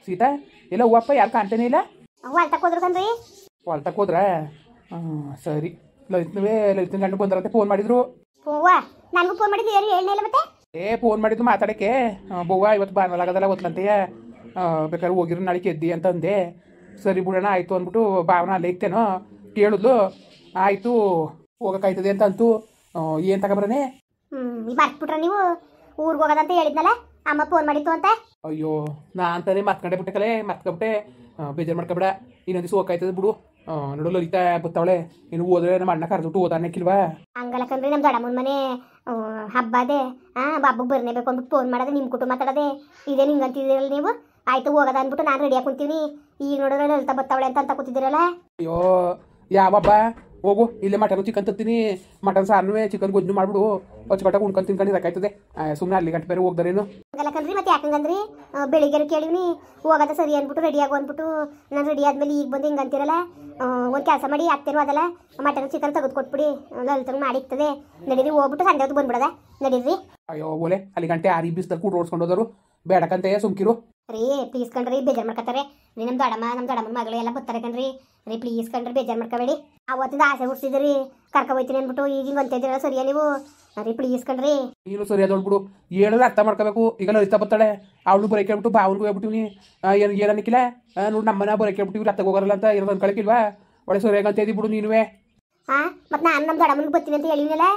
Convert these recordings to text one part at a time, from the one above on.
ಸೀತಾ ಎಲ್ಲ ಹೂವಪ್ಪ ಯಾರು ಕಾಣ್ತೇನೆ ಇಲ್ಲ. ಹೊಲ್ ತಕೋದ್ರು ಕಣ್ರಿ. ಹೊಲ್ ತಕೋದ್ರ ಸರಿ. ಲಲಿತನ ಗಂಡು ಬಂದ್ರಂತೆ ಫೋನ್ ಮಾಡಿದ್ರು. ಹೂವ ನನಗೂ ಫೋನ್ ಮಾಡಿದ್ದು ಏನು ಹೇಳಲಿಲ್ಲ ಮತ್ತೆ. ಫೋನ್ ಮಾಡಿದ್ದು ಮಾತಾಡಕ್ಕೆ. ಬವ್ವ ಇವತ್ತು ಭಾನುವಾರ ಆಗದಲ್ಲ ಗೊತ್ತಂತೆಯ, ಬೇಕಾದ್ರೆ ಹೋಗಿರೋ ನಾಳೆ ಎದ್ದಿ ಅಂತಂದೆ. ಸರಿ ಬಿಡೋಣ ಆಯಿತು ಅಂದ್ಬಿಟ್ಟು ಭಾವನ ಅಲ್ಲೇ ಇತ್ತೇನೋ ಕೇಳಿದ್ಲು. ಆಯಿತು ಹೋಗೋಕ್ಕಾಯ್ತದೆ ಅಂತ ಅಂತು. ಏನು ತಗೊಬರನೆ. ಬರ್ತ್ಬಿಟ್ರ ನೀವು ಊರಿಗೆ ಹೋಗೋದಂತ ಹೇಳಿದ್ನಲ್ಲ, ಅಮ್ಮ ಫೋನ್ ಮಾಡಿತ್ತು ಅಂತ. ಅಯ್ಯೋ ನಾ ಅಂತಾನೆ ಮತ್ಕೊಂಡೆ ಬಿಟ್ಟೆ ಕಲೆ, ಮತ್ಕೊಬಿಟ್ಟೆ. ಬೇಜಾರು ಮಾಡ್ಕೊಬೇಡ, ಇನ್ನೊಂದು ದಿವಸ ಹೋಗ್ಕಾಯ್ತದೆ ಬಿಡು. ನೋಡು ಲಲಿತಾ ಬತ್ತಾವಳೆ, ಇನ್ನು ಹೋದ್ರೆ ನಮ್ಮ ಅಣ್ಣ ಕರೆದ್ಬಿಟ್ಟು ಓದಾನಕ್ಕಿಲ್ವಾ. ಹಂಗಲ್ಲ ಕಣ್ರಿ, ನಮ್ಮ ದೊಡ್ಡಮ್ಮನ ಮನೆ ಹಬ್ಬ ಅದೇ. ಹಬ್ಬಕ್ಕೆ ಬರ್ನೇಬೇಕು ಅಂದ್ಬಿಟ್ಟು ಫೋನ್ ಮಾಡೋದೆ, ನಿಮ್ಮ ಕುಟುಂಬ ಮಾತಾಡೋದೆ ಇದೇ ಹಿಂಗಂತಿದ್ದೀರಲ್ಲ ನೀವು. ಆಯ್ತು ಹೋಗೋದ ಅಂದ್ಬಿಟ್ಟು ನಾನು ರೆಡಿ ಹಾಕೊಂತೀನಿ. ಈಗ ನೋಡಿದ್ರೆ ಲಲಿತಾ ಬತ್ತಾವಳೆ ಅಂತ ಕೂತಿದ್ದೀರಲ್ಲ. ಅಯ್ಯೋ ಯಾವ ಹಬ್ಬ, ಹೋಗು ಇಲ್ಲೇ ಮಟನ್ ಚಿಕನ್ ತತ್ತೀನಿ. ಮಟನ್ ಸಾರು ಚಿಕನ್ ಗೊಜ್ಜು ಮಾಡ್ಬಿಡು, ಅಚ್ಚುಕಟ್ಟಾಗಿ ಉಣ್ಕೊಂಡು ತಿನ್ಕೊಂಡು ಇರಕಾಯ್ತದೆ. ಸುಮ್ಮನೆ ಅಲ್ಲಿ ಗಂಟೆ ಬೇರೆ ಹೋಗ್ದಾರೇನು. ಹಂಗಲ್ಲ ಕಣ್ರಿ, ಮತ್ತೆ ಯಾಕಂಗಂದ್ರಿ ಬೆಳಿಗ್ಗೆ ಕೇಳಿವ್ನಿ ಹೋಗೋದ ಸರಿ ಅಂದ್ಬಿಟ್ಟು ರೆಡಿ ಆಗು ಅಂದ್ಬಿಟ್ಟು ನಾನು ರೆಡಿ ಆದ್ಮೇಲೆ ಈಗ ಬಂದು ಹಿಂಗೆ ಅಂತಿರಲ್ಲ. ಒಂದು ಕೆಲಸ ಮಾಡಿ ಅತ್ತೇನು ಅದಲ್ಲ, ಮಟನ್ ಚಿಕನ್ ತೆಗೆದು ಕೊಟ್ಬಿಡಿ, ಲಲಿತಂಗೆ ಮಾಡಿರ್ತದೆ. ನಡೀರಿ ಹೋಗ್ಬಿಟ್ಟು ಸಂಜೆ ಹೊತ್ತು ಬಂದ್ಬಿಡದ. ನಡೀರಿ. ಅಯ್ಯೋ ಓಲೆ ಅಲ್ಲಿ ಗಂಟೆ ಆರಿ ಬಿಸ್ದಲ್ಲಿ ಕೂಡ ಓಡಿಸ್ಕೊಂಡು ಹೋದರು. ಬೇಡಕ್ಕಂತೆ ಸುಮ್ಕಿರು ರೀ. ಪ್ಲೀಸ್ ಕಣ್ರಿ, ಬೇಜಾರು ಮಾಡ್ಕೊತಾರೆ. ರೀ ನಮ್ಮ ದೊಡ್ಡಮ್ಮನ ಮಗಳು ಎಲ್ಲ ಬರ್ತಾರೆ ಕಣ್ರಿ. ರೀ ಪ್ಲೀಸ್ ಕಣ್ರಿ, ಬೇಜಾರು ಮಾಡ್ಕೋಬೇಡಿ. ಅವತ್ತಿಂದ ಆಸೆ ಹುಡ್ಸಿದ್ರಿ ಕರ್ಕೊ ಹೋಯ್ತೀನಿ ಅಂದ್ಬಿಟ್ಟು ಈಗ ಹಿಂಗೆ ಅಂತಿದ್ದೀರಲ್ಲ ಸರಿಯಾ ನೀವು. ರೀ ಪ್ಲೀಸ್ ಕಣ್ರಿ. ನೀನು ಸರಿ ಅದೊಳ್ಬಿಡು, ಹೇಳಿದ್ರೆ ಅರ್ಥ ಮಾಡ್ಕೋಬೇಕು. ಈಗ ಲಲಿತಾ ಬರ್ತಾಳೆ, ಅವಳು ಬರೋಕೆ ಹೇಳ್ಬಿಟ್ಟು ಬಾವನ್ಗೂ ಹೇಳ್ಬಿಟ್ಟಿವ್ನಿ. ಏನಕ್ಕಿಲ್ಲ ನೋಡಿ ನಮ್ಮನ್ನ ಬರೋಕೆ ಹೇಳ್ಬಿಟ್ಟಿವಿ, ಅತ್ತಗೆ ಹೋಗೋರಲ್ಲ ಅಂತ ಇರೋದು ಅನ್ಕೊಳಕ್ಕಿಲ್ವಾ. ಒಳ್ಳೆ ಸರಿಯಾಗಿ ಅಂತ ಇದ್ದಿ ಬಿಡು ನೀನುವೆ. ಮತ್ತೆ ನಾನು ನಮ್ಮ ದೊಡ್ಡಮ್ಮನಿಗೆ ಬರ್ತೀನಿ ಅಂತ ಹೇಳಿನಲ್ಲ,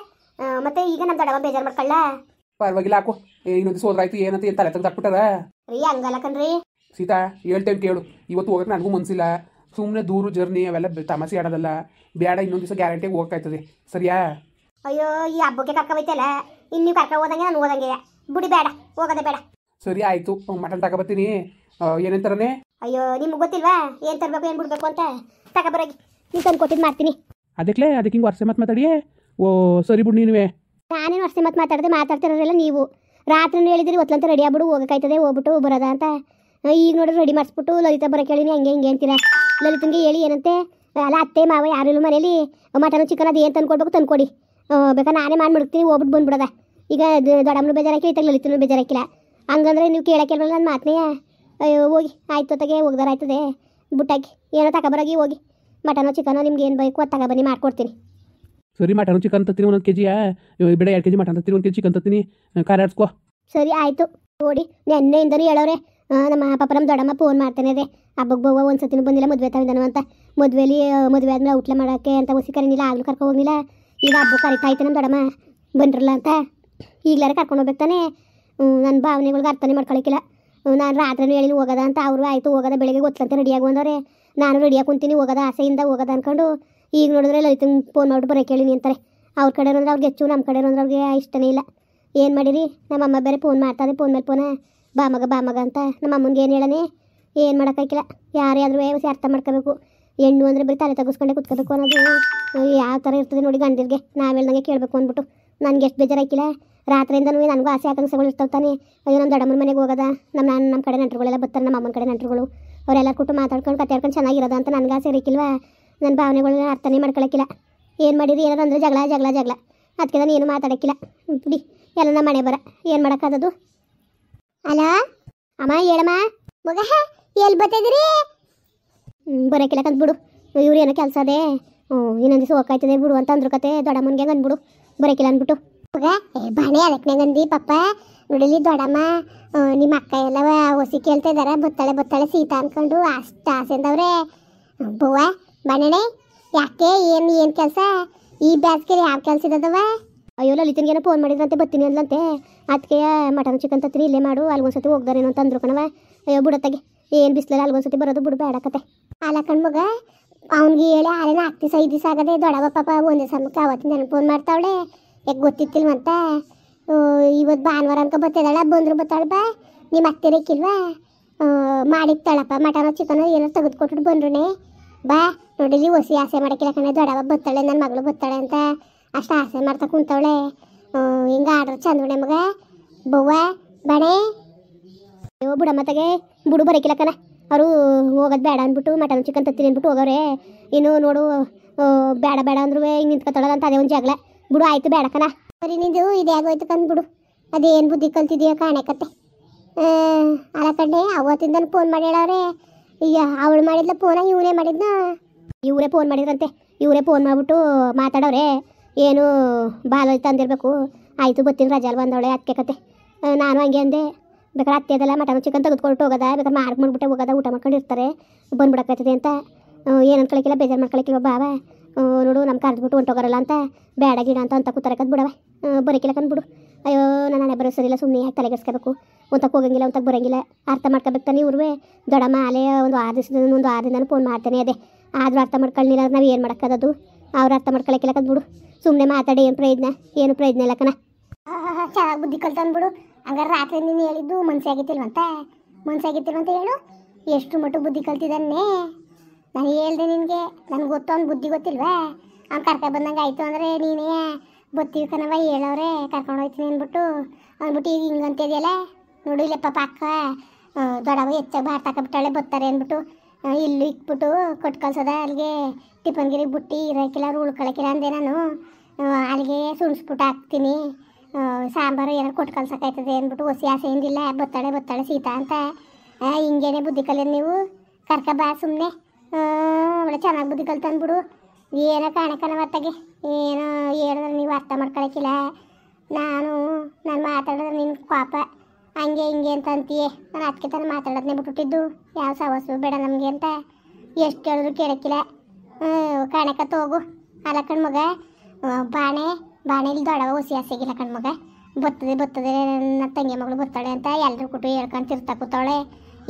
ಮತ್ತೆ ಈಗ ನಮ್ಮ ದೊಡ್ಡಮ್ಮ ಬೇಜಾರು ಮಾಡ್ಕೊಳ್ಳ. ಪರವಾಗಿಲ್ಲ ಹಾಕು, ಇನ್ನೊಂದು ಸೋದ್ರಾಯ್ತು ಏನಂತ ಏನು ತಲೆ ತೆಗೆದು ಹಾಕ್ಬಿಟ್ಟಾರ. ರೀ ಹಂಗಲ್ಲ ಕಣ್ರಿ. ಸೀತಾ ಹೇಳ್ತೇವೆ ಕೇಳು, ಇವತ್ತು ಹೋಗಕ್ಕೆ ನನಗೂ ಮನ್ಸಿಲ್ಲ. ಸುಮ್ಮನೆ ದೂರು ಜರ್ನಿ ಅವೆಲ್ಲ ತಮಾಷೆ ಆಡೋದಲ್ಲ. ಬೇಡ, ಇನ್ನೊಂದು ದಿವಸ ಗ್ಯಾರಂಟಿಯಾಗಿ ಹೋಗ್ತಾಯ್ತದೆ ಸರಿಯಾ. ಅಯ್ಯೋ ಈ ಹಬ್ಬಕ್ಕೆ ಕರ್ಕ ಹೋಯ್ತಲ್ಲ, ಇನ್ನು ನೀವು ಕರ್ಕ ಹೋದಂಗೆ ನಾನು ಹೋದಂಗೆ ಬಿಡಿ, ಬೇಡ ಹೋಗೋದೇ ಬೇಡ. ಸರಿ ಆಯಿತು, ಮಟನ್ ತಗೊಬರ್ತೀನಿ. ಏನೇನು ತರನೇ. ಅಯ್ಯೋ ನಿಮ್ಗೆ ಗೊತ್ತಿಲ್ವಾ ಏನು ತರಬೇಕು ಏನು ಬಿಡಬೇಕು ಅಂತ. ತಗೊಬರಾಗಿ ನೀವು ತಂದು ಕೊಟ್ಟಿದ್ದು ಮಾಡ್ತೀನಿ. ಅದಕ್ಕೆ ಹಿಂಗೆ ವರ್ಷ ಮತ್ತೆ ಮಾತಾಡಿಯೇ. ಓ ಸರಿ ಬಿಡು ನೀನುವೆ. ನಾನೇನು ವರ್ಷ ಮತ್ತೆ ಮಾತಾಡ್ತಿರೋಲ್ಲ ನೀವು. ರಾತ್ರಿ ಹೇಳಿದ್ರಿ ಒತ್ತಲಂತ ರೆಡಿ ಆಗ್ಬಿಡು ಹೋಗೋಕ್ಕಾಯ್ತದೆ, ಹೋಗ್ಬಿಟ್ಟು ಬರೋದ ಅಂತ. ಈಗ ನೋಡಿದ್ರೆ ರೆಡಿ ಮಾಡಿಸ್ಬಿಟ್ಟು ಲಲಿತಾ ಬರೋಕೆ ಹೇಳಿನಿ ಹಂಗೆ ಅಂತೀರಾ. ಲಲಿತಂಗೆ ಹೇಳಿ ಏನಂತೆ, ಅಲ್ಲ ಅತ್ತೆ ಮಾವ ಯಾರು ಇಲ್ಲ ಮನೇಲಿ, ಮಟನ್ ಚಿಕನ್ ಅದು ಏನು ತಂದ್ಕೊಡ್ಬೇಕು ತಂದ್ಕೊಡಿ, ಬೇಕಾದ್ರೆ ನಾನೇ ಮಾಡಿ ಮಡಗ್ತೀನಿ ಹೋಗ್ಬಿಟ್ಟು ಬಂದ್ಬಿಡೋದ. ಈಗ ದೊಡ್ಡಮ್ಮನು ಬೇಜಾರಾಕಿ ಇತ್ತಾಗ ಲಲಿತನೂ ಬೇಜಾರಾಕಿಲ್ಲ. ಹಂಗಂದ್ರೆ ನೀವು ಕೇಳೋಕ್ಕಿಲ್ವಲ್ಲ ನನ್ನ ಮಾತನೇ. ಅಯ್ಯೋ ಹೋಗಿ ಆಯ್ತು ಹೊತ್ತಿಗೆ ಹೋಗ್ದಾರ ಆಯ್ತದೆ ಬುಟ್ಟಾಕಿ ಏನೋ ತಗೊಬರಾಗಿ ಹೋಗಿ. ಮಟನೋ ಚಿಕನೋ ನಿಮ್ಗೆ ಏನು ಬೇಕು ಅದು ತಗೊಬನ್ನಿ ಮಾಡ್ಕೊಡ್ತೀನಿ. ಸರಿ ಮಟನ್ ಚಿಕನ್ ತತ್ತೀನಿ 1 kg. ಬೇಡ 2 kg ಮಟನ್ ತತ್ತೀನಿ, 1 kg ಚಿಕನ್ ತತ್ತೀನಿ. ಖಾರ ಆಡ್ಸ್ಕೋ. ಸರಿ ಆಯಿತು. ನೋಡಿ ನೆನ್ನೆಯಿಂದನೂ ಹೇಳೋರೆ ನಮ್ಮ ಪಾಪ ನಮ್ಮ ದೊಡ್ಡಮ್ಮ ಫೋನ್ ಮಾಡ್ತಾನೆ ಇದೆ. ಹಬ್ಬಕ್ಕೆ ಬೋವ ಒಂದು ಸತಿನೂ ಬಂದಿಲ್ಲ, ಮದುವೆ ತಾವಿದ್ದಾನು ಅಂತ. ಮದುವೆ ಆದ್ಮೇಲೆ ಔಟ್ಲೆ ಮಾಡೋಕ್ಕೆ ಅಂತ ಹೊಸಿ ಕರೀನಿಲ್ಲ, ಆಗಲೂ ಕರ್ಕೊ ಹೋಗಿಲ್ಲ. ಈಗ ಹಬ್ಬಕ್ಕೆ ಕರಿತಾ ಐತೆ ನಮ್ಮ ದೊಡ್ಡಮ್ಮ ಬಂದ್ರಲ್ಲ ಅಂತ. ಈಗಲಾರ ಕರ್ಕೊಂಡು ಹೋಗ್ಬೇಕು ತಾನೆ. ನನ್ನ ಭಾವನೆಗಳ್ಗೆ ಅರ್ಥನೇ ಮಾಡ್ಕೊಳಕ್ಕಿಲ್ಲ. ನಾನು ರಾತ್ರಿನೂ ಹೇಳಿ ಹೋಗೋದ ಅಂತ. ಅವರು ಆಯಿತು ಹೋಗೋದ, ಬೆಳಗ್ಗೆ ಗೊತ್ತಂತೆ ರೆಡಿಯಾಗಿ ಬಂದವ್ರೆ. ನಾನು ರೆಡಿಯಾಗಿ ಕುಂತೀನಿ ಹೋಗೋದ, ಆಸೆಯಿಂದ ಹೋಗೋದ ಅಂದ್ಕೊಂಡು. ಈಗ ನೋಡಿದ್ರೆ ಲಲಿತಂಗೆ ಫೋನ್ ಮಾಡ್ಬಿಟ್ಟು ಬರೋಕೆ ಹೇಳಿನಿ ಅಂತಾರೆ. ಅವ್ರ ಕಡೆ ಅಂದ್ರೆ ಅವ್ರಿಗೆ ಹೆಚ್ಚು, ನಮ್ಮ ಕಡೆ ಅಂದ್ರೆ ಅವ್ರಿಗೆ ಇಷ್ಟನೇ ಇಲ್ಲ. ಏನು ಮಾಡಿರಿ, ನಮ್ಮಮ್ಮ ಬೇರೆ ಫೋನ್ ಮಾಡ್ತಾರೆ, ಫೋನ್ ಮೇಲೆ ಫೋನ ಬಾ ಮಗ ಅಂತ. ನಮ್ಮ ಅಮ್ಮನಿಗೆ ಏನು ಹೇಳನೆ, ಏನು ಮಾಡೋಕ್ಕಾಗಿಲ್ಲ. ಯಾರೇ ಆದರೂ ಹೊಸ ಅರ್ಥ ಮಾಡ್ಕೋಬೇಕು. ಹೆಣ್ಣು ಅಂದರೆ ಬರೀ ತಲೆ ತಗ್ಸ್ಕೊಂಡೆ ಕುತ್ಕೋಬೇಕು ಅನ್ನೋದು ಯಾವ ಥರ ಇರ್ತದೆ ನೋಡಿ ಗಂಡಿರಿಗೆ. ನಾವು ಹೇಳ್ದಂಗೆ ಕೇಳಬೇಕು ಅಂದ್ಬಿಟ್ಟು ನನಗೆ ಎಷ್ಟು ಬೇಜಾರಾಕಿಲ್ಲ. ರಾತ್ರಿಯಿಂದನೂ ನನಗೂ ಆಸೆ ಆಕಾಂಕ್ಷೆಗಳು ಇರ್ತಾವೆ ತಾನೆ. ಅಯ್ಯೋ ನಮ್ಮ ದೊಡ್ಡಮ್ಮನ ಮನೆಗೆ ಹೋಗೋದ, ನಮ್ಮ ಕಡೆ ನೆಂಟರುಗಳೆಲ್ಲ ಬರ್ತಾರೆ, ನಮ್ಮ ಅಮ್ಮನ ಕಡೆ ನೆಂಟರುಗಳು ಅವರೆಲ್ಲ ಕೂತು ಮಾತಾಡ್ಕೊಂಡು ಕತೆ ಆಡ್ಕೊಂಡು ಚೆನ್ನಾಗಿರೋದ ಅಂತ ನನಗೆ ಆಸೆ ಇರಕ್ಕಿಲ್ವಾ. ನನ್ನ ಭಾವನೆಗಳನ್ನ ಅರ್ಥನೇ ಮಾಡ್ಕೊಳಕ್ಕಿಲ್ಲ. ಏನು ಮಾಡಿರಿ ಏನಾರು ಅಂದರೆ ಜಗಳ ಅದಕ್ಕೆ ನಾನು ಏನು ಮಾತಾಡೋಕ್ಕಿಲ್ಲ ಬಿಡಿ. ಎಲ್ಲ ನಮ್ಮ ಮನೆ ಬರ ಏನು ಮಾಡೋಕ್ಕಾದದು. ಅಲ್ಲ ಅಮ್ಮ ಹೇಳಮ್ಮ ಮಗ ಎಲ್ಲಿ ಬರ್ತಿದ್ದೀರಿ. ಬರೋಕ್ಕಿಲ್ಲ ಕಂದು ಬಿಡು, ಇವ್ರು ಏನೋ ಕೆಲಸ ಅದೇ ಇನ್ನೊಂದು ದಿವಸ ಹೋಗ್ಕಾಯ್ತದೆ ಬಿಡು ಅಂತ ಅಂದ್ರು ಕತೆ. ದೊಡ್ಡಮ್ಮನಿಗೆ ಅಂದ್ಬಿಡು ಬರೋಕ್ಕಿಲ್ಲ ಅಂದ್ಬಿಟ್ಟು. ಮಗ ಬಾಣೆ ಅದಕ್ಕೆ ನಂಗಂದು ಪಪ್ಪ ನೋಡಲಿ ದೊಡ್ಡಮ್ಮ ನಿಮ್ಮ ಅಕ್ಕ ಎಲ್ಲ ಹೊಸಿ ಕೇಳ್ತಾ ಇದ್ದಾರೆ, ಬತ್ತಾಳೆ ಸೀತಾ ಅಂದ್ಕೊಂಡು ಅಷ್ಟು ಆಸೆಂದವ್ರೆ. ಬವ್ವ ಬಾಣೆ ಯಾಕೆ ಏನು ಕೆಲಸ ಈ ಬ್ಯಾಸ್ಗೆ ಯಾವ ಕೆಲಸ ಇದ್ದದವ. ಅಯ್ಯೋ ಲಲಿತನಿಗೇನೋ ಫೋನ್ ಮಾಡಿದ್ರಂತೆ ಬರ್ತೀನಿ ಅಂದ್ಲಂತೆ. ಅದಕ್ಕೆ ಮಟನ್ ಚಿಕನ್ ತತ್ತೀನಿ ಇಲ್ಲೇ ಮಾಡು, ಅಲ್ಗೊಂದ್ಸತಿ ಹೋಗ್ದಾರೇನೋ ಅಂತ ಅಂದ್ರು ಕಣವ. ಅಯ್ಯೋ ಬಿಡತ್ತಾಗೆ ಏನು ಬಿಸ್ಲಲ್ಲ ಅಲ್ಗೊಂದ್ಸತಿ ಬರೋದು ಬಿಡು ಬೇಡಕತ್ತೆ. ಅಲ್ಲ ಕಣ್ಮಗ ಅವ್ನಿಗೆ ಹೇಳಿ ಆರೇನ 5 ದಿವಸ ಆಗದೆ. ದೊಡ್ಡವ ಪಾಪ ಒಂದೇ ಸಮಕ್ಕೆ ಅವತ್ತಿಂದ ನನಗೆ ಫೋನ್ ಮಾಡ್ತಾವಳೆ. ಯಾಕೆ ಗೊತ್ತಿತ್ತಿಲ್ವಂತ. ಇವತ್ತು ಭಾನುವಾರ ಅನ್ಕೊ ಬರ್ತಿದ್ದಾಳ, ಬಂದ್ರು ಬರ್ತಾಳೆ ಬಾ. ನಿಮ್ಮ ಹತ್ತಿರಕ್ಕಿಲ್ವಾ ಮಾಡಿತ್ತಾಳಪ್ಪ ಮಟನೋ ಚಿಕನೋ ಏನೋ ತೆಗೆದುಕೊಟ್ಟು ಬಂದ್ರುನೇ ಬಾ. ನೋಡಿಲಿ ಹೊಸಿ ಆಸೆ ಮಾಡೋಕ್ಕಿಲ್ಲ ಕಣೆ, ದೊಡ್ಡವ ಬರ್ತಾಳೆ ನನ್ನ ಮಗಳು ಬರ್ತಾಳೆ ಅಂತ ಅಷ್ಟು ಆಸೆ ಮಾಡ್ತಾ ಕುಂತವಳೆ. ಹಿಂಗೆ ಆರ್ಡ್ರ್ ಚಂದವಣೆ ಮಗ ಬವ್ವ ಬಾಣೆ. ಅಯ್ಯೋ ಬಿಡಮ್ಮತ್ತಾಗೆ ಬಿಡು ಬರೋಕ್ಕಿಲ್ಲ ಕಣ. ಅವರು ಹೋಗೋದು ಬೇಡ ಅಂದ್ಬಿಟ್ಟು ಮಟನ್ ಚಿಕನ್ ತತ್ತೀನಿ ಅಂದ್ಬಿಟ್ಟು ಹೋಗೋರೆ. ಇನ್ನು ನೋಡು ಬೇಡ ಅಂದ್ರೂ ಹಿಂಗೆ ನಿಂತ್ಕೊತಾಳದಂತ ಅದೇ ಒಂದು ಜಗಳ. ಬಿಡು ಆಯಿತು ಬೇಡ ಕಣ. ಸರಿ ನಿಂದು ಇದೇ ಆಗೋಯ್ತು ಕಂದ್ಬಿಡು. ಅದೇನು ಬುದ್ಧಿ ಕಲ್ತಿದೆಯೋ ಕಾಣಕತ್ತೆ. ಅಲ್ಲ ಕಡೆ ಅವತ್ತಿಂದ ಫೋನ್ ಮಾಡಿ ಹೇಳವ್ರೆ. ಈಗ ಅವಳು ಮಾಡಿದ್ಲ ಫೋನ ಇವನೇ ಮಾಡಿದ್ನ? ಇವರೇ ಫೋನ್ ಮಾಡಿದ್ರಂತೆ. ಇವರೇ ಫೋನ್ ಮಾಡಿಬಿಟ್ಟು ಮಾತಾಡೋರೆ. ಏನು ಬಾಲ ತಂದಿರಬೇಕು. ಆಯಿತು ಬರ್ತೀನಿ ರಜಾಲ್ ಬಂದವಳೆ ಅದಕ್ಕೆ ಕತೆ. ನಾನು ಹಂಗೆ ಅಂದೆ. ಬೇಕಾದ್ರೆ ಅತ್ತೆ ಅದೆಲ್ಲ ಮಟನ್ ಚಿಕನ್ ತೆಗೆದುಕೊಟ್ಟು ಹೋಗೋದ, ಬೇಕಾದ್ರೆ ಮಾಡ್ಬಿಟ್ಟೆ ಹೋಗೋದ, ಊಟ ಮಾಡ್ಕೊಂಡು ಇರ್ತಾರೆ ಬಂದ್ಬಿಡಕತ್ತದೆ ಅಂತ. ಏನು ಅನ್ಕೊಳಕಿಲ್ಲ, ಬೇಜಾರು ಮಾಡ್ಕೊಳಕಿಲ್ವ ಬಾವ. ನೋಡು ನಮ್ಮ ಕರೆದ್ಬಿಟ್ಟು ಹೊಂಟೋಗಾರಲ್ಲ ಅಂತ ಬೇಡ ಗಿಡ ಅಂತ ಕೂತಾರಕದ್ ಬಿಡವ. ಬರೋಕಿಲ್ಲ ಕಂದ್ಬಿಡು. ಅಯ್ಯೋ ನನ್ನ ಹಣೆ ಬರೋ ಸರಿಯಿಲ್ಲ, ಸುಮ್ಮನೆ ಯಾಕೆ ತಲೆಗೆಸ್ಕೋಬೇಕು. ಒಂತಕ್ಕೆ ಹೋಗಂಗಿಲ್ಲ, ಒಂತಕ್ಕೆ ಬರೋಂಗಿಲ್ಲ. ಅರ್ಥ ಮಾಡ್ಕೋಬೇಕು ತಾನೆ ಇವ್ರುವೆ. ದೊಡ್ಡಮ್ಮ ಅಲೆ ಒಂದು 6 ದಿನದಿಂದ ಫೋನ್ ಮಾಡ್ತೇನೆ ಅದೇ. ಆದರೂ ಅರ್ಥ ಮಾಡ್ಕೊಳ್ಳಿಲ್ಲ. ನಾವು ಏನು ಮಾಡೋಕ್ಕದದು? ಅವ್ರು ಅರ್ಥ ಮಾಡ್ಕೊಳಕಿಲ್ಲ ಕಂದ್ಬಿಡು. ಸುಮ್ಮನೆ ಮಾತಾಡಿ ಏನು ಪ್ರಯೋಜನ ಇಲ್ಲ ಕಣ. ಚೆನ್ನಾಗಿ ಬುದ್ಧಿ ಕಲ್ತು ಅಂದ್ಬಿಡು. ಹಂಗಾರೆ ರಾತ್ರಿ ನೀನು ಹೇಳಿದ್ದು ಮನ್ಸೆ ಆಗಿತ್ತಿಲ್ವಂತ ಹೇಳು. ಎಷ್ಟು ಮಟ್ಟಿಗೆ ಬುದ್ಧಿ ಕಲ್ತಿದ್ದಾನೆ ನಾನು ಹೇಳ್ದೆ ನಿನಗೆ. ನನಗೆ ಗೊತ್ತು ಅವ್ನು ಬುದ್ಧಿ ಗೊತ್ತಿಲ್ವಾ? ಅವ್ನು ಕರ್ಕೊಂಡು ಬಂದಂಗೆ ಆಯಿತು ಅಂದರೆ ನೀನೇ ಬರ್ತೀವಿ ಕಣವ ಹೇಳವ್ರೆ ಕರ್ಕೊಂಡು ಹೋಗ್ತೀನಿ ಅಂದ್ಬಿಟ್ಟು ಈಗ ಹಿಂಗಂತಿದೆಯಲ್ಲ. ನೋಡು ಇಲ್ಲಪ್ಪ ಅಕ್ಕ ದೊಡ್ಡವ ಹೆಚ್ಚಾಗಿ ಬಾರ್ ತಗೊಬಿಟ್ಟಾಳೆ ಬರ್ತಾರೆ ಅಂದ್ಬಿಟ್ಟು ಇಲ್ಲಿ ಇಕ್ಬಿಟ್ಟು ಕೊಟ್ಟು ಕಳ್ಸೋದ. ಅಲ್ಲಿಗೆ ಟಿಫನ್ಗಿರಿಗೆ ಬುಟ್ಟಿ ಇರೋಕ್ಕಿಲ್ಲ, ಉಳ್ಕೊಳಕಿಲ್ಲ ಅಂದೆ ನಾನು. ಅಲ್ಲಿಗೆ ಸುಣ್ಸ್ಬಿಟ್ಟು ಹಾಕ್ತೀನಿ, ಸಾಂಬಾರು ಏನಾರು ಕೊಟ್ಟು ಕಳ್ಸೋಕ್ಕಾಯ್ತದೆ ಅಂದ್ಬಿಟ್ಟು ಹೊಸಿ ಆಸೆಯಿಂದಿಲ್ಲ. ಬತ್ತಾಳೆ ಸೀತಾ ಅಂತ. ಹಿಂಗೇನೆ ಬುದ್ಧಿ ಕಲಿಯೋದು ನೀವು. ಕರ್ಕ ಬಾ ಸುಮ್ಮನೆ. ಅವಳೆ ಚೆನ್ನಾಗಿ ಬುದ್ಧಿ ಕಲ್ತು ಅಂದ್ಬಿಡು. ಏನೋ ಕಾಣಕನ ಮತ್ತಾಗೆ ಏನೋ ಹೇಳಿದ್ರೆ ನೀವು ಅರ್ಥ ಮಾಡ್ಕೊಳಕಿಲ್ಲ. ನಾನು ಮಾತಾಡಿದ್ರೆ ನಿನ್ನ ಪಾಪ ಹಂಗೆ ಹಿಂಗೆ ಅಂತ ಅಂತೀಯೇ. ನಾನು ಅದಕ್ಕೆ ತಾನು ಮಾತಾಡೋದನ್ನೇ ಬಿಟ್ಬಿಟ್ಟಿದ್ದು. ಯಾವ ಸವಸ್ಸು ಬೇಡ ನಮಗೆ ಅಂತ ಎಷ್ಟು ಹೇಳಿದ್ರು ಕೇಳಕ್ಕಿಲ್ಲ. ಕಾಣಕ ತೋಗು. ಅಲ್ಲ ಕಣ್ಮಗ, ಬಾಣೆಲಿ ದೊಡ್ಡವ ಹೊಸಿ ಆಸೆಗಿಲ್ಲ ಕಣ್ಮಗ. ಬರ್ತದೆ ನನ್ನ ತಂಗಿ ಮಗಳು ಬರ್ತಾಳೆ ಅಂತ ಎಲ್ಲರೂ ಕೊಟ್ಟು ಹೇಳ್ಕೊಂಡು ತಿರ್ತಾ ಕೂತಾಳೆ.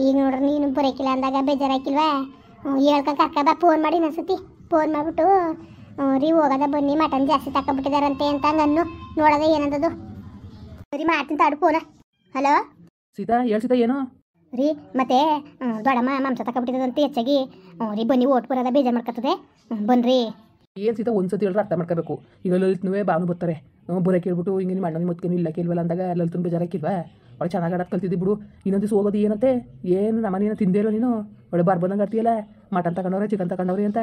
ಈಗ ನೋಡ್ರಿ ನೀನು ಬರೋಕಿಲ್ಲ ಅಂದಾಗ ಬೇಜಾರಾಕಿಲ್ವಾ? ಹೇಳ್ಕೊಂಡು ಕರ್ಕ ಬಾ. ಫೋನ್ ಮಾಡಿ ಇನ್ನೊಂದ್ಸತಿ ಫೋನ್ ಮಾಡಿಬಿಟ್ಟು ರೀ ಹೋಗೋದ ಬನ್ನಿ ಮಟನ್ ಜಾಸ್ತಿ ತಗೊಬಿಟ್ಟಿದಾರಂತೆ ಅಂತ ನಾನು ನೋಡೋದೆ ಏನಂದದು. ಸರಿ ಮಾಡ್ತೀನಿ ತಾಡು ಫೋನ. ಹಲೋ ಸೀತಾ, ಸೀತಾ ಏನು ರೀ? ಮತ್ತೆ ದೊಡ್ಡಮ್ಮ ಮಾಂಸ ತಗೊಬಿಟ್ಟಿದಂತೆ ಹೆಚ್ಚಾಗಿ. ರೀ ಬನ್ನಿ ಓಟ್ ಬರೋದ ಬೇಜಾರು ಮಾಡ್ಕೊತದೆ. ಬನ್ನಿರಿ. ಏನು ಸೀತಾ ಒಂದ್ಸತಿ ಹೇಳಿದ್ರೆ ಅರ್ಥ ಮಾಡ್ಕೋಬೇಕು. ಈಗ ಲಲಿತ್ನುವೇ ಬಾವನು ಬರ್ತಾರೆ. ಬರೋಕೆ ಹೇಳ್ಬಿಟ್ಟು ಹಿಂಗೆ ನಿಮ್ಮ ಅಣ್ಣನ ಮತ್ತೇನು ಇಲ್ಲ ಕೇಳ್ವಲ್ಲ ಅಂದಾಗ ಲಲಿತನ ಬೇಜಾರಾಕಿಲ್ವಾ? ಒಳ್ಳೆ ಚೆನ್ನಾಗಿ ಆಡೋದು ಕಲ್ತಿದ್ದಿ ಬಿಡು. ಇನ್ನೊಂದು ದಿವಸ ಹೋಗೋದು ಏನಂತೆ? ಏನು ನಮ್ಮನೇನು ತಿಂದೇ ಇರೋ ನೀನು? ಒಳ್ಳೆ ಬರ್ಬಂದಂಗೆ ಆಡ್ತೀಯಲ್ಲ. ಮಟನ್ ತಗೊಂಡವ್ರೆ, ಚಿಕನ್ ತಗೊಂಡವ್ರಿ ಅಂತ.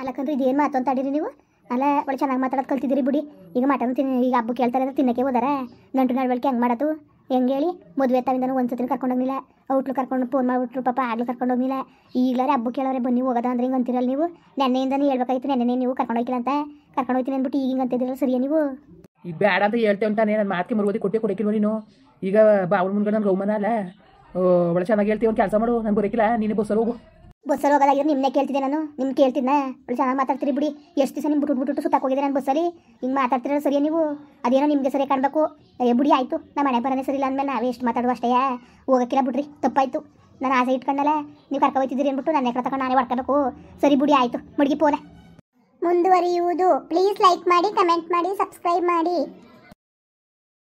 ಅಲ್ಲಕ್ಕಂದ್ರೆ ಇದೇನು ಮಾತು ಅಂತ ಆಡಿರಿ ನೀವು? ಅಲ್ಲ ಒಳ್ಳೆ ಚೆನ್ನಾಗಿ ಮಾತಾಡೋದು ಕಲ್ತಿದ್ದೀರಿ ಬಿಡಿ. ಈಗ ಮಟನ್ ಈಗ ಹಬ್ಬಕ್ಕೆ ಹೇಳ್ತಾರೆ ಅಂದ್ರೆ ತಿನ್ನಕ್ಕೆ ಹೋದಾರ. ನಂಟು ನಡವಳಿಕೆ ಹೆಂಗೆ ಮಾಡೋದು? ಹೆಂಗೆ ಹೇಳಿ? ಮದುವೆ ತಾವಿಂದನೂ ಒಂದು ಸತಿನ ಕರ್ಕೊಂಡೋಗಿಲ್ಲ. ಔಟ್ಲು ಕರ್ಕೊಂಡು ಫೋನ್ ಮಾಡಿಬಿಟ್ರು ಪಾಪ. ಆಗ್ಲೂ ಕರ್ಕೊಂಡೋಗಿಲ್ಲ. ಈಗಲಾರೆ ಹಬ್ಬಕ್ಕೆ ಹೇಳೋರೆ ಬನ್ನಿ ಹೋಗೋದ ಅಂದ್ರೆ ಹಿಂಗೆ ಅಂತೀರಲ್ಲ ನೀವು. ನೆನ್ನೆಯಿಂದನೇ ಹೇಳ್ಬೇಕಾಯ್ತು. ನೆನ್ನೆ ನೀವು ಕರ್ಕೊಂಡು ಹೋಗಿಲ್ಲ ಅಂತ. ಕರ್ಕೊಂಡು ಹೋಗ್ತೀನಿ ಅಂದ್ಬಿಟ್ಟು ಈಗ ಹಿಂಗೆ ಅಂತಿದ್ದೀರಲ್ಲ ಸರಿಯಾ ನೀವು? ಈಗ ಬೇಡ ಅಂತ ಹೇಳ್ತೇವೆ ಅಂತಾನೆ ನನ್ನ ಮಾತಿಗೆ ಮರುವದಿ ಕೊಡಕ್ಕಿಲ್ವ ನೀನು? ಈಗ ಬಾವನ ಮುಂದ್ಗಡೆ ನನ್ನ ಗೌಮನ ಅಲ್ಲ. ಒಳ್ಳೆ ಚೆನ್ನಾಗಿ ಹೇಳ್ತೀವಿ. ಒಂದು ಕೆಲಸ ಮಾಡು, ನಾನು ಬರೋಕಿಲ್ಲ, ನೀನೇ ಬಸ್ಸಲ್ಲಿ ಹೋಗು. ಬಸ್ಸಲ್ಲಿ ಹೋಗೋದಾಗಿರೋ ನಿಮ್ಮನ್ನೇ ಕೇಳ್ತಿದ್ದೆ ನಾನು. ನಿಮ್ಗೆ ಕೇಳ್ತಿದ್ನ? ಒಳ್ಳೆ ಚೆನ್ನಾಗಿ ಮಾತಾಡ್ತೀರಿ ಬಿಡಿ. ಎಷ್ಟು ದಿವಸ ನಿಮ್ಗೆ ಬಿಟ್ಬಿಟ್ಟು ಸುತ್ತಾಕ್ ಹೋಗಿದ್ದೆ ನಾನು ಬಸ್ಸಲ್ಲಿ. ಹಿಂಗೆ ಮಾತಾಡ್ತಿರೋ ಸರಿಯಾ ನೀವು? ಅದೇನೋ ನಿಮಗೆ ಸರಿ ಕಾಣಬೇಕು. ಬಿಡಿ ಆಯಿತು. ನಮ್ಮ ಮನೆ ಬರೋದೇ ಸರಿ ಇಲ್ಲ ಅಂದಮೇಲೆ ನಾವೇ ಎಷ್ಟು ಮಾತಾಡುವ ಅಷ್ಟೇ. ಹೋಗೋಕ್ಕಿಲ್ಲ ಬಿಡ್ರಿ, ತಪ್ಪಾಯಿತು. ನಾನು ಆಸೆ ಇಟ್ಕೊಂಡಲ್ಲ ನೀವು ಕರ್ಕೊ ಹೋಗ್ತಿದ್ದೀರಿ ಅಂದ್ಬಿಟ್ಟು ನನ್ನ ಎಕರೆ ತಗೊಂಡು ನಾನೇ ಹೊಡ್ಕೋಬೇಕು. ಸರಿ ಬಿಡಿ ಆಯಿತು. ಮಡ್ಗಿ ಫೋನ ಮುಂದುವರಿಯುವುದು. ಪ್ಲೀಸ್ ಲೈಕ್ ಮಾಡಿ, ಕಮೆಂಟ್ ಮಾಡಿ, ಸಬ್ಸ್ಕ್ರೈಬ್ ಮಾಡಿ.